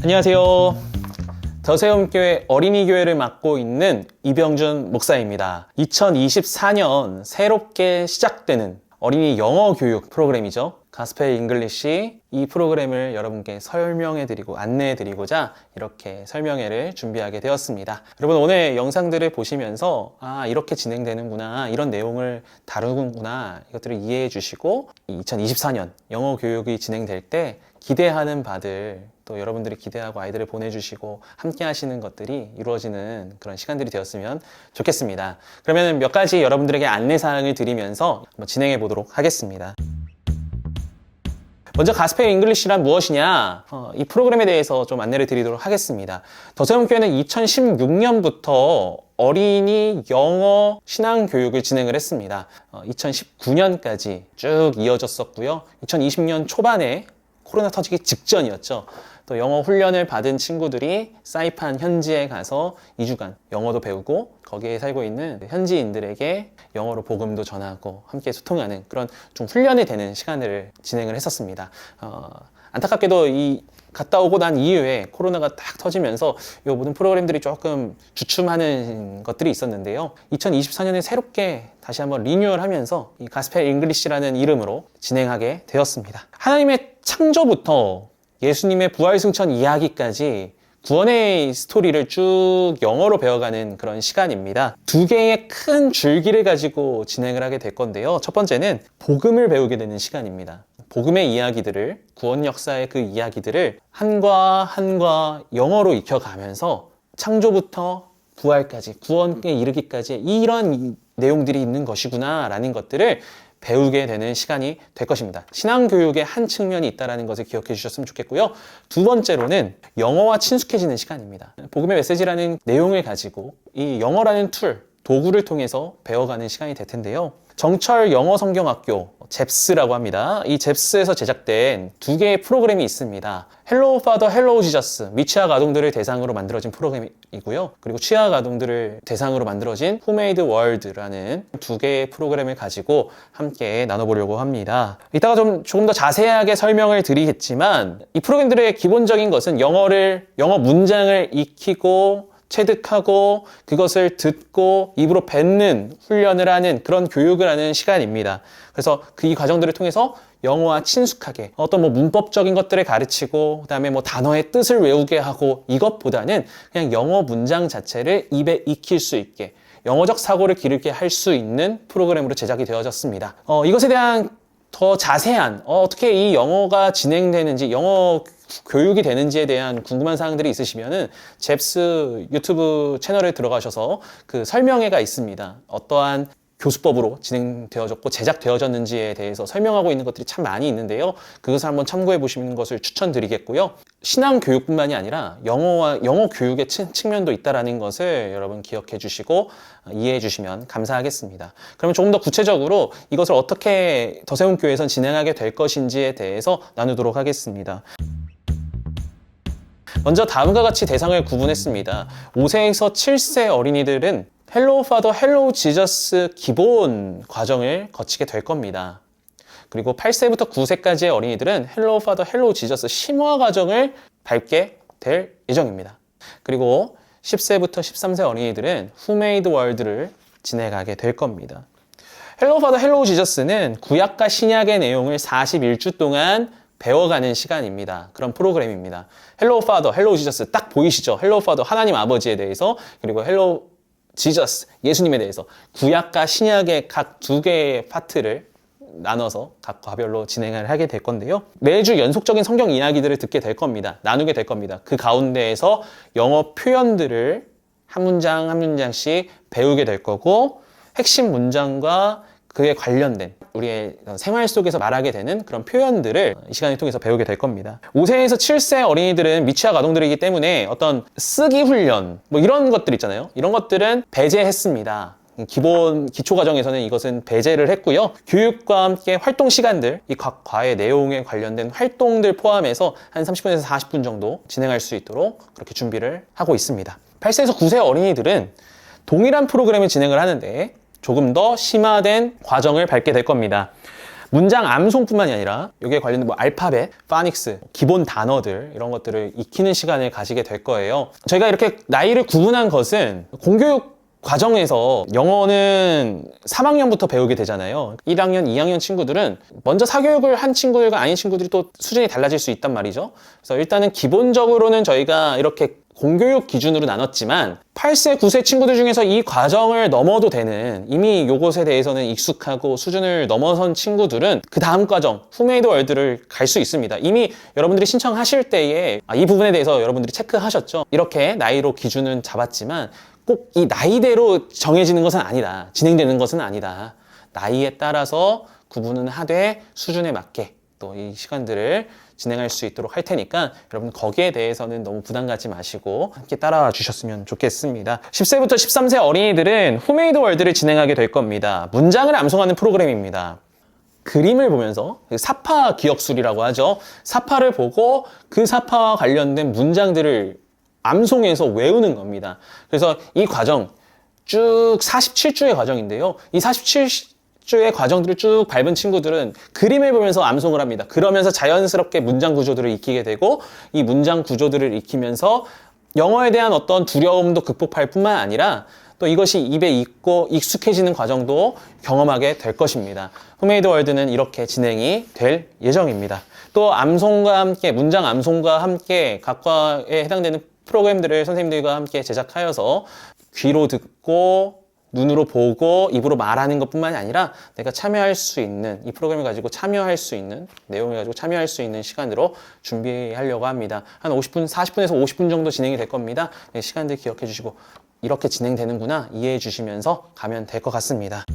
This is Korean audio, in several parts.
안녕하세요. 더세움교회 어린이교회를 맡고 있는 이병준 목사입니다. 2024년 새롭게 시작되는 어린이 영어 교육 프로그램이죠. 가스펠 잉글리시, 이 프로그램을 여러분께 설명해드리고 안내해드리고자 이렇게 설명회를 준비하게 되었습니다. 여러분, 오늘 영상들을 보시면서 이렇게 진행되는구나, 이런 내용을 다루는구나, 이것들을 이해해 주시고 2024년 영어 교육이 진행될 때 기대하는 바들, 또 여러분들이 기대하고 아이들을 보내주시고 함께 하시는 것들이 이루어지는 그런 시간들이 되었으면 좋겠습니다. 그러면 몇 가지 여러분들에게 안내사항을 드리면서 한번 진행해 보도록 하겠습니다. 먼저 가스펠 잉글리시란 무엇이냐, 이 프로그램에 대해서 좀 안내를 드리도록 하겠습니다. 더세움교회는 2016년부터 어린이 영어 신앙 교육을 진행을 했습니다. 2019년까지 쭉 이어졌었고요. 2020년 초반에 코로나 터지기 직전이었죠. 또 영어 훈련을 받은 친구들이 사이판 현지에 가서 2주간 영어도 배우고 거기에 살고 있는 현지인들에게 영어로 복음도 전하고 함께 소통하는 그런 좀 훈련이 되는 시간을 진행을 했었습니다. 안타깝게도 갔다 오고 난 이후에 코로나가 딱 터지면서 이 모든 프로그램들이 조금 주춤하는 것들이 있었는데요. 2024년에 새롭게 다시 한번 리뉴얼하면서 이 가스펠 잉글리시라는 이름으로 진행하게 되었습니다. 하나님의 창조부터 예수님의 부활 승천 이야기까지 구원의 스토리를 쭉 영어로 배워가는 그런 시간입니다. 두 개의 큰 줄기를 가지고 진행을 하게 될 건데요. 첫 번째는 복음을 배우게 되는 시간입니다. 복음의 이야기들을, 구원 역사의 그 이야기들을 한과 영어로 익혀가면서 창조부터 부활까지, 구원에 이르기까지 이런 내용들이 있는 것이구나 라는 것들을 배우게 되는 시간이 될 것입니다. 신앙교육의 한 측면이 있다는 것을 기억해 주셨으면 좋겠고요. 두 번째로는 영어와 친숙해지는 시간입니다. 복음의 메시지라는 내용을 가지고 이 영어라는 도구를 통해서 배워가는 시간이 될 텐데요. 정철 영어 성경학교, 잽스라고 합니다. 이 잽스에서 제작된 두 개의 프로그램이 있습니다. 헬로우 파더, 헬로우 지저스, 미취학 아동들을 대상으로 만들어진 프로그램이고요. 그리고 취학 아동들을 대상으로 만들어진 Who Made the World라는 두 개의 프로그램을 가지고 함께 나눠보려고 합니다. 이따가 조금 더 자세하게 설명을 드리겠지만 이 프로그램들의 기본적인 것은 영어 문장을 익히고 체득하고 그것을 듣고 입으로 뱉는 훈련을 하는 그런 교육을 하는 시간입니다. 그래서 이 과정들을 통해서 영어와 친숙하게 어떤 문법적인 것들을 가르치고 그다음에 단어의 뜻을 외우게 하고 이것보다는 그냥 영어 문장 자체를 입에 익힐 수 있게 영어적 사고를 기르게 할 수 있는 프로그램으로 제작이 되어졌습니다. 이것에 대한 더 자세한 어떻게 이 영어가 진행되는지, 영어 교육이 되는지에 대한 궁금한 사항들이 있으시면은 잽스 유튜브 채널에 들어가셔서 그 설명회가 있습니다. 어떠한 교수법으로 진행되어졌고 제작되어졌는지에 대해서 설명하고 있는 것들이 참 많이 있는데요. 그것을 한번 참고해 보시는 것을 추천드리겠고요. 신앙 교육뿐만이 아니라 영어 교육의 측면도 있다는 것을 여러분 기억해 주시고 이해해 주시면 감사하겠습니다. 그러면 조금 더 구체적으로 이것을 어떻게 더세움교회에선 진행하게 될 것인지에 대해서 나누도록 하겠습니다. 먼저 다음과 같이 대상을 구분했습니다. 5세에서 7세 어린이들은 헬로우 파더, 헬로우 지저스 기본 과정을 거치게 될 겁니다. 그리고 8세부터 9세까지의 어린이들은 헬로우 파더, 헬로우 지저스 심화 과정을 밟게 될 예정입니다. 그리고 10세부터 13세 어린이들은 Who Made the World를 진행하게 될 겁니다. 헬로우 파더, 헬로우 지저스는 구약과 신약의 내용을 41주 동안 배워가는 시간입니다. 그런 프로그램입니다. 헬로우 파더, 헬로우 지저스 딱 보이시죠? 헬로우 파더, 하나님 아버지에 대해서, 그리고 헬로우 지저스, 예수님에 대해서 구약과 신약의 각 두 개의 파트를 나눠서 각 과별로 진행을 하게 될 건데요. 매주 연속적인 성경 이야기들을 듣게 될 겁니다. 나누게 될 겁니다. 그 가운데에서 영어 표현들을 한 문장 한 문장씩 배우게 될 거고, 핵심 문장과 그에 관련된 우리의 생활 속에서 말하게 되는 그런 표현들을 이 시간을 통해서 배우게 될 겁니다. 5세에서 7세 어린이들은 미취학 아동들이기 때문에 어떤 쓰기 훈련 이런 것들 있잖아요. 이런 것들은 배제했습니다. 기초 과정에서는 이것은 배제를 했고요. 교육과 함께 활동 시간들, 이 각 과의 내용에 관련된 활동들 포함해서 한 30분에서 40분 정도 진행할 수 있도록 그렇게 준비를 하고 있습니다. 8세에서 9세 어린이들은 동일한 프로그램을 진행을 하는데 조금 더 심화된 과정을 밟게 될 겁니다. 문장 암송뿐만이 아니라 여기에 관련된 뭐 알파벳, 파닉스, 기본 단어들 이런 것들을 익히는 시간을 가지게 될 거예요. 저희가 이렇게 나이를 구분한 것은 공교육 과정에서 영어는 3학년부터 배우게 되잖아요. 1학년, 2학년 친구들은 먼저 사교육을 한 친구들과 아닌 친구들이 또 수준이 달라질 수 있단 말이죠. 그래서 일단은 기본적으로는 저희가 이렇게 공교육 기준으로 나눴지만 8세, 9세 친구들 중에서 이 과정을 넘어도 되는 이미 요것에 대해서는 익숙하고 수준을 넘어선 친구들은 그 다음 과정, 후메이드 월드를 갈 수 있습니다. 이미 여러분들이 신청하실 때에 이 부분에 대해서 여러분들이 체크하셨죠. 이렇게 나이로 기준은 잡았지만 꼭 이 나이대로 정해지는 것은 아니다. 진행되는 것은 아니다. 나이에 따라서 구분은 하되 수준에 맞게 또 이 시간들을 진행할 수 있도록 할 테니까 여러분 거기에 대해서는 너무 부담 갖지 마시고 함께 따라와 주셨으면 좋겠습니다. 10세부터 13세 어린이들은 후메이드 월드를 진행하게 될 겁니다. 문장을 암송하는 프로그램입니다. 그림을 보면서 사파 기억술이라고 하죠. 사파를 보고 그 사파와 관련된 문장들을 암송해서 외우는 겁니다. 그래서 이 과정 쭉 47주의 과정인데요. 이 47주의 과정들을 쭉 밟은 친구들은 그림을 보면서 암송을 합니다. 그러면서 자연스럽게 문장 구조들을 익히게 되고 이 문장 구조들을 익히면서 영어에 대한 어떤 두려움도 극복할 뿐만 아니라 또 이것이 입에 익고 익숙해지는 과정도 경험하게 될 것입니다. 후메이드 월드는 이렇게 진행이 될 예정입니다. 또 암송과 함께 문장 암송과 함께 각과에 해당되는 프로그램들을 선생님들과 함께 제작하여서 귀로 듣고 눈으로 보고 입으로 말하는 것뿐만이 아니라 내가 참여할 수 있는 이 프로그램을 가지고 참여할 수 있는 내용을 가지고 참여할 수 있는 시간으로 준비하려고 합니다. 한 50분, 40분에서 50분 정도 진행이 될 겁니다. 네, 시간들 기억해 주시고 이렇게 진행되는구나 이해해 주시면서 가면 될 것 같습니다.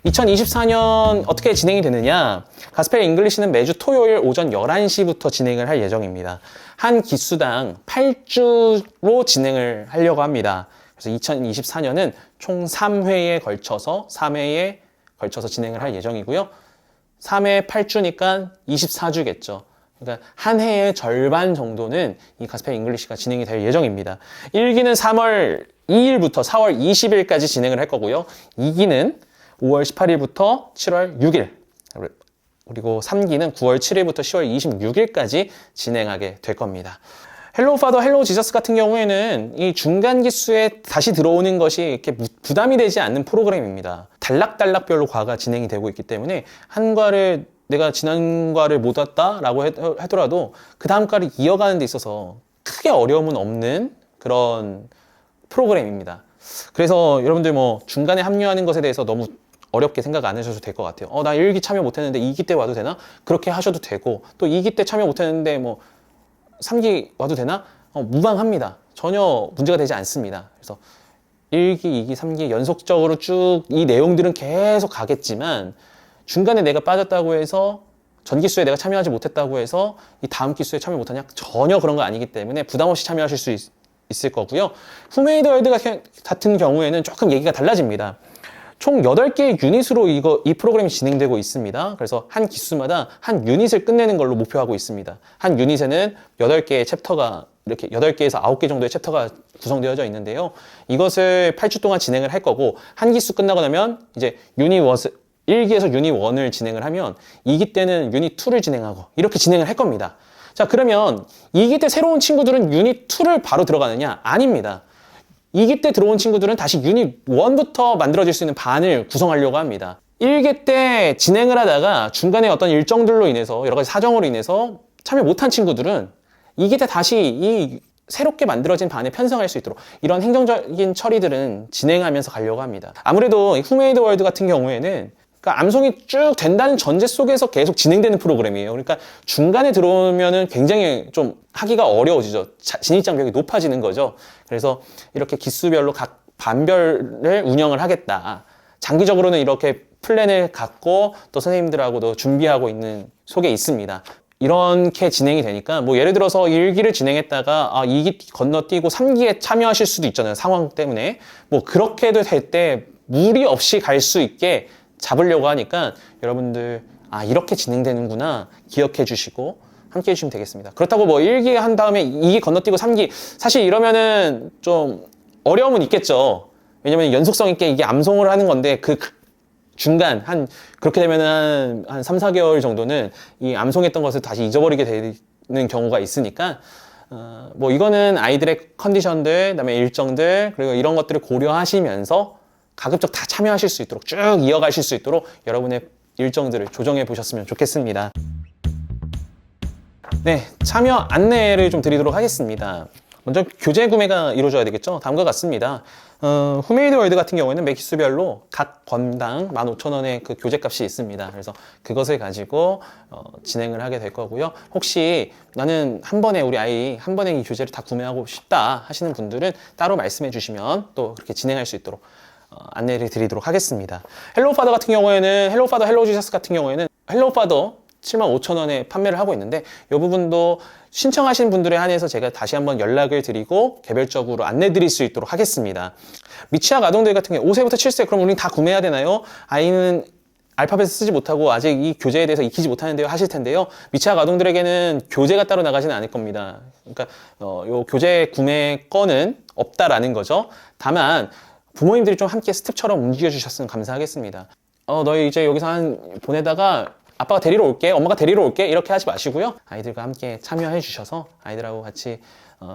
2024년 어떻게 진행이 되느냐? 가스펠 잉글리시는 매주 토요일 오전 11시부터 진행을 할 예정입니다. 한 기수당 8주로 진행을 하려고 합니다. 그래서 2024년은 총 3회에 걸쳐서 진행을 할 예정이고요. 3회 8주니까 24주겠죠. 그러니까 한 해의 절반 정도는 이 가스펠 잉글리시가 진행이 될 예정입니다. 1기는 3월 2일부터 4월 20일까지 진행을 할 거고요. 2기는 5월 18일부터 7월 6일, 그리고 3기는 9월 7일부터 10월 26일까지 진행하게 될 겁니다. 헬로우 파더, 헬로우 지저스 같은 경우에는 이 중간 기수에 다시 들어오는 것이 이렇게 부담이 되지 않는 프로그램입니다. 단락별로 과가 진행이 되고 있기 때문에 한 과를 내가 지난 과를 못 왔다라고 하더라도 그 다음 과를 이어가는 데 있어서 크게 어려움은 없는 그런 프로그램입니다. 그래서 여러분들 뭐 중간에 합류하는 것에 대해서 너무 어렵게 생각 안 하셔도 될 것 같아요. 나 1기 참여 못했는데 2기 때 와도 되나? 그렇게 하셔도 되고, 또 2기 때 참여 못했는데 뭐 3기 와도 되나? 무방합니다. 전혀 문제가 되지 않습니다. 그래서 1기, 2기, 3기 연속적으로 쭉 이 내용들은 계속 가겠지만 중간에 내가 빠졌다고 해서 전 기수에 내가 참여하지 못했다고 해서 이 다음 기수에 참여 못하냐? 전혀 그런 거 아니기 때문에 부담 없이 참여하실 수 있을 거고요. 후메이드 월드 같은 경우에는 조금 얘기가 달라집니다. 총 8개의 유닛으로 이 프로그램이 진행되고 있습니다. 그래서 한 기수마다 한 유닛을 끝내는 걸로 목표하고 있습니다. 한 유닛에는 8개의 챕터가 이렇게 8개에서 9개 정도의 챕터가 구성되어져 있는데요. 이것을 8주 동안 진행을 할 거고, 한 기수 끝나고 나면 이제 유닛 1기에서 유닛 1을 진행을 하면 2기 때는 유닛 2를 진행하고 이렇게 진행을 할 겁니다. 자, 그러면 2기 때 새로운 친구들은 유닛 2를 바로 들어가느냐? 아닙니다. 2기 때 들어온 친구들은 다시 유닛 1부터 만들어질 수 있는 반을 구성하려고 합니다. 1기 때 진행을 하다가 중간에 어떤 일정들로 인해서 여러 가지 사정으로 인해서 참여 못한 친구들은 2기 때 다시 이 새롭게 만들어진 반에 편성할 수 있도록 이런 행정적인 처리들은 진행하면서 가려고 합니다. 아무래도 후메이드 월드 같은 경우에는 그러니까 암송이 쭉 된다는 전제 속에서 계속 진행되는 프로그램이에요. 그러니까 중간에 들어오면은 굉장히 좀 하기가 어려워지죠. 진입장벽이 높아지는 거죠. 그래서 이렇게 기수별로 각 반별을 운영을 하겠다. 장기적으로는 이렇게 플랜을 갖고 또 선생님들하고도 준비하고 있는 속에 있습니다. 이렇게 진행이 되니까 뭐 예를 들어서 1기를 진행했다가 2기 건너뛰고 3기에 참여하실 수도 있잖아요. 상황 때문에. 뭐 그렇게도 될 때 무리 없이 갈 수 있게 잡으려고 하니까 여러분들 이렇게 진행되는구나 기억해 주시고 함께 해주시면 되겠습니다. 그렇다고 뭐 1기 한 다음에 2기 건너뛰고 3기 사실 이러면은 좀 어려움은 있겠죠. 왜냐면 연속성 있게 이게 암송을 하는 건데 그 중간 그렇게 되면 한 3, 4개월 정도는 이 암송했던 것을 다시 잊어버리게 되는 경우가 있으니까 뭐 이거는 아이들의 컨디션들, 그다음에 일정들, 그리고 이런 것들을 고려하시면서 가급적 다 참여하실 수 있도록 쭉 이어가실 수 있도록 여러분의 일정들을 조정해 보셨으면 좋겠습니다. 네, 참여 안내를 좀 드리도록 하겠습니다. 먼저 교재 구매가 이루어져야 되겠죠. 다음과 같습니다. 후메이드 월드 같은 경우에는 매 기수별로 각 권당 15,000원의 그 교재값이 있습니다. 그래서 그것을 가지고 진행을 하게 될 거고요. 혹시 나는 한 번에 우리 아이 한 번에 이 교재를 다 구매하고 싶다 하시는 분들은 따로 말씀해 주시면 또 그렇게 진행할 수 있도록 안내를 드리도록 하겠습니다. 헬로우 파더 같은 경우에는 헬로우 파더 헬로우 지저스 같은 경우에는 헬로우 파더 75,000원에 판매를 하고 있는데 이 부분도 신청하신 분들에 한해서 제가 다시 한번 연락을 드리고 개별적으로 안내 드릴 수 있도록 하겠습니다. 미취학 아동들 같은 경우 5세부터 7세 그럼 우리는 다 구매해야 되나요? 아이는 알파벳을 쓰지 못하고 아직 이 교재에 대해서 익히지 못하는데요 하실 텐데요. 미취학 아동들에게는 교재가 따로 나가지는 않을 겁니다. 그러니까 요 교재 구매 건은 없다라는 거죠. 다만 부모님들이 좀 함께 스텝처럼 움직여 주셨으면 감사하겠습니다. 너희 이제 여기서 보내다가 아빠가 데리러 올게, 엄마가 데리러 올게 이렇게 하지 마시고요. 아이들과 함께 참여해 주셔서 아이들하고 같이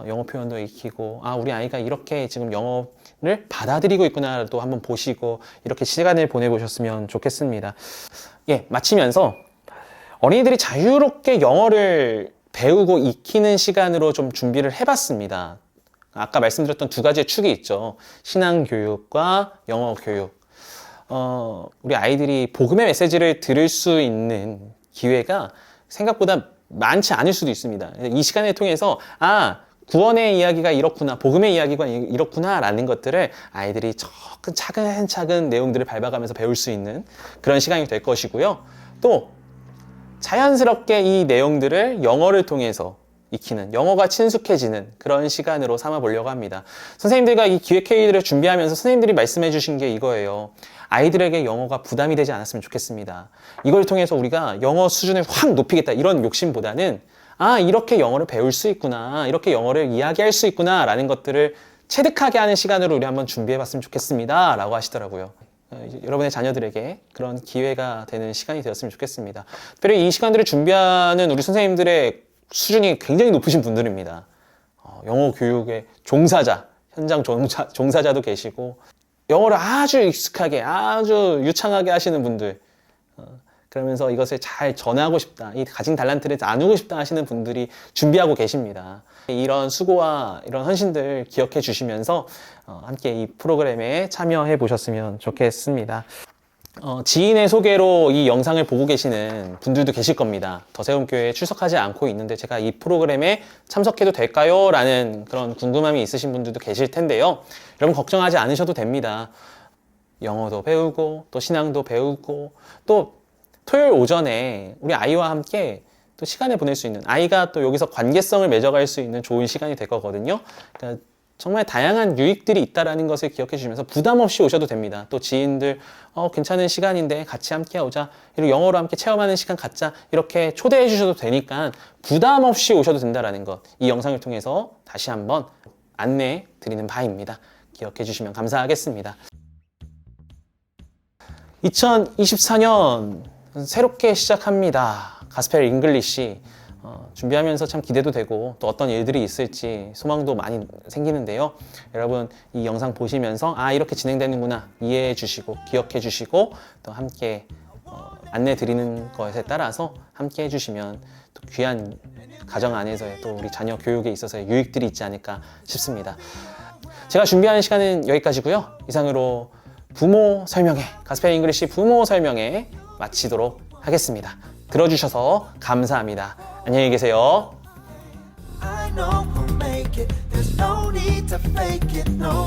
영어 표현도 익히고 우리 아이가 이렇게 지금 영어를 받아들이고 있구나 또 한번 보시고 이렇게 시간을 보내보셨으면 좋겠습니다. 예, 마치면서 어린이들이 자유롭게 영어를 배우고 익히는 시간으로 좀 준비를 해봤습니다. 아까 말씀드렸던 두 가지의 축이 있죠. 신앙교육과 영어교육. 우리 아이들이 복음의 메시지를 들을 수 있는 기회가 생각보다 많지 않을 수도 있습니다. 이 시간을 통해서 구원의 이야기가 이렇구나, 복음의 이야기가 이렇구나 라는 것들을 아이들이 차근차근 내용들을 밟아가면서 배울 수 있는 그런 시간이 될 것이고요. 또 자연스럽게 이 내용들을 영어를 통해서 익히는, 영어가 친숙해지는 그런 시간으로 삼아 보려고 합니다. 선생님들과 이 기획회의를 준비하면서 선생님들이 말씀해 주신 게 이거예요. 아이들에게 영어가 부담이 되지 않았으면 좋겠습니다. 이걸 통해서 우리가 영어 수준을 확 높이겠다 이런 욕심보다는 이렇게 영어를 배울 수 있구나, 이렇게 영어를 이야기할 수 있구나 라는 것들을 체득하게 하는 시간으로 우리 한번 준비해 봤으면 좋겠습니다 라고 하시더라고요. 여러분의 자녀들에게 그런 기회가 되는 시간이 되었으면 좋겠습니다. 특별히 이 시간들을 준비하는 우리 선생님들의 수준이 굉장히 높으신 분들입니다. 영어 교육의 종사자, 현장 종사자도 계시고 영어를 아주 익숙하게, 아주 유창하게 하시는 분들, 그러면서 이것을 잘 전하고 싶다, 이 가진 달란트를 나누고 싶다 하시는 분들이 준비하고 계십니다. 이런 수고와 이런 헌신들 기억해 주시면서 함께 이 프로그램에 참여해 보셨으면 좋겠습니다. 지인의 소개로 이 영상을 보고 계시는 분들도 계실 겁니다. 더세움교회에 출석하지 않고 있는데 제가 이 프로그램에 참석해도 될까요? 라는 그런 궁금함이 있으신 분들도 계실 텐데요. 여러분 걱정하지 않으셔도 됩니다. 영어도 배우고 또 신앙도 배우고 또 토요일 오전에 우리 아이와 함께 또 시간을 보낼 수 있는, 아이가 또 여기서 관계성을 맺어갈 수 있는 좋은 시간이 될 거거든요. 그러니까 정말 다양한 유익들이 있다는 것을 기억해 주시면서 부담 없이 오셔도 됩니다. 또 지인들 괜찮은 시간인데 같이 함께 오자, 그리고 영어로 함께 체험하는 시간 갖자, 이렇게 초대해 주셔도 되니까 부담 없이 오셔도 된다는 것, 이 영상을 통해서 다시 한번 안내해 드리는 바입니다. 기억해 주시면 감사하겠습니다. 2024년 새롭게 시작합니다. 가스펠 잉글리시 준비하면서 참 기대도 되고 또 어떤 일들이 있을지 소망도 많이 생기는데요. 여러분 이 영상 보시면서 이렇게 진행되는구나 이해해 주시고 기억해 주시고 또 함께 안내 드리는 것에 따라서 함께 해주시면 또 귀한 가정 안에서의 또 우리 자녀 교육에 있어서의 유익들이 있지 않을까 싶습니다. 제가 준비하는 시간은 여기까지고요. 이상으로 부모 설명회, 가스펠 잉글리시 부모 설명회 마치도록 하겠습니다. 들어주셔서 감사합니다. 안녕히 계세요. I know we'll make it. There's no need to fake it, no.